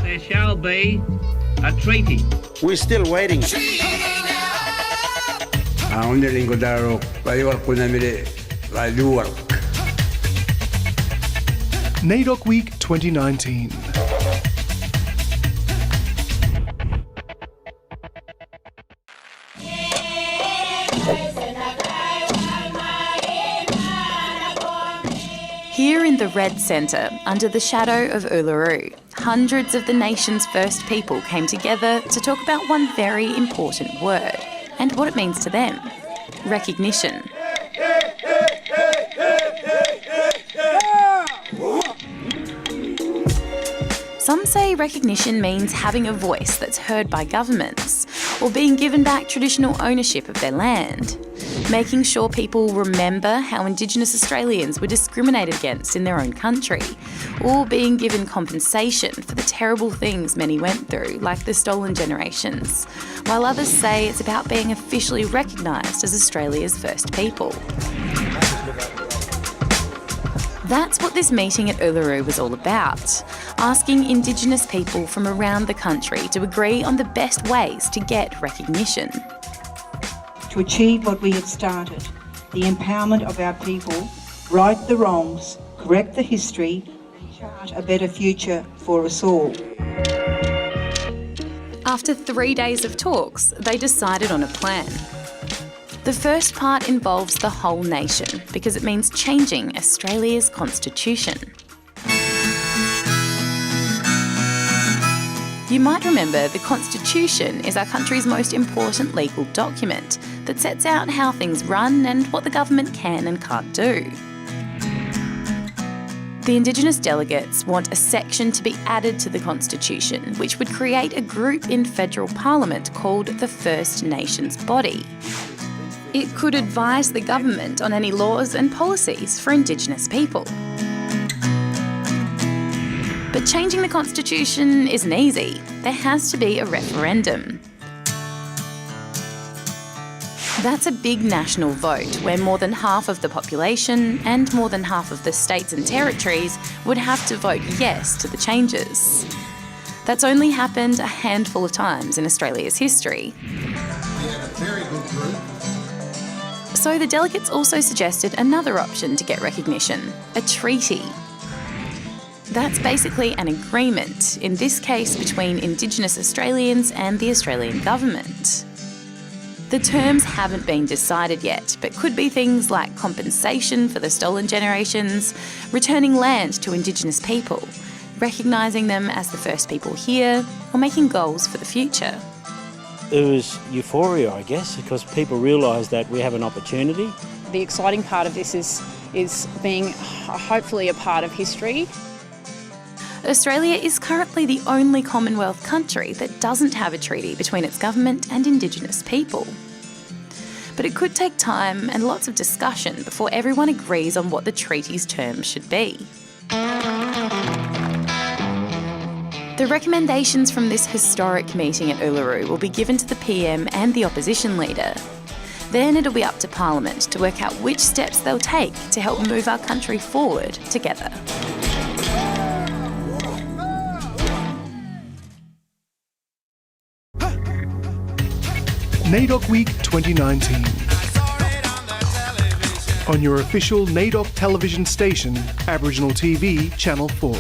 There shall be a treaty. We're still waiting. NAIDOC Week 2019. Here in the Red Centre, under the shadow of Uluru, hundreds of the nation's first people came together to talk about one very important word and what it means to them: recognition. Some say recognition means having a voice that's heard by governments, or being given back traditional ownership of their land, making sure people remember how Indigenous Australians were discriminated against in their own country, or being given compensation for the terrible things many went through, like the stolen generations, while others say it's about being officially recognised as Australia's first people. That's what this meeting at Uluru was all about, asking Indigenous people from around the country to agree on the best ways to get recognition. To achieve what we have started, the empowerment of our people, right the wrongs, correct the history, and chart a better future for us all. After 3 days of talks, they decided on a plan. The first part involves the whole nation because it means changing Australia's constitution. You might remember the Constitution is our country's most important legal document that sets out how things run and what the government can and can't do. The Indigenous delegates want a section to be added to the Constitution which would create a group in federal parliament called the First Nations Body. It could advise the government on any laws and policies for Indigenous people. But changing the Constitution isn't easy. There has to be a referendum. That's a big national vote where more than half of the population and more than half of the states and territories would have to vote yes to the changes. That's only happened a handful of times in Australia's history. So the delegates also suggested another option to get recognition: a treaty. That's basically an agreement, in this case between Indigenous Australians and the Australian government. The terms haven't been decided yet, but could be things like compensation for the stolen generations, returning land to Indigenous people, recognising them as the first people here, or making goals for the future. It was euphoria, I guess, because people realise that we have an opportunity. The exciting part of this is being hopefully a part of history. Australia is currently the only Commonwealth country that doesn't have a treaty between its government and Indigenous people. But it could take time and lots of discussion before everyone agrees on what the treaty's terms should be. The recommendations from this historic meeting at Uluru will be given to the PM and the opposition leader. Then it'll be up to Parliament to work out which steps they'll take to help move our country forward together. NAIDOC Week 2019. On your official NAIDOC television station, Aboriginal TV Channel 4.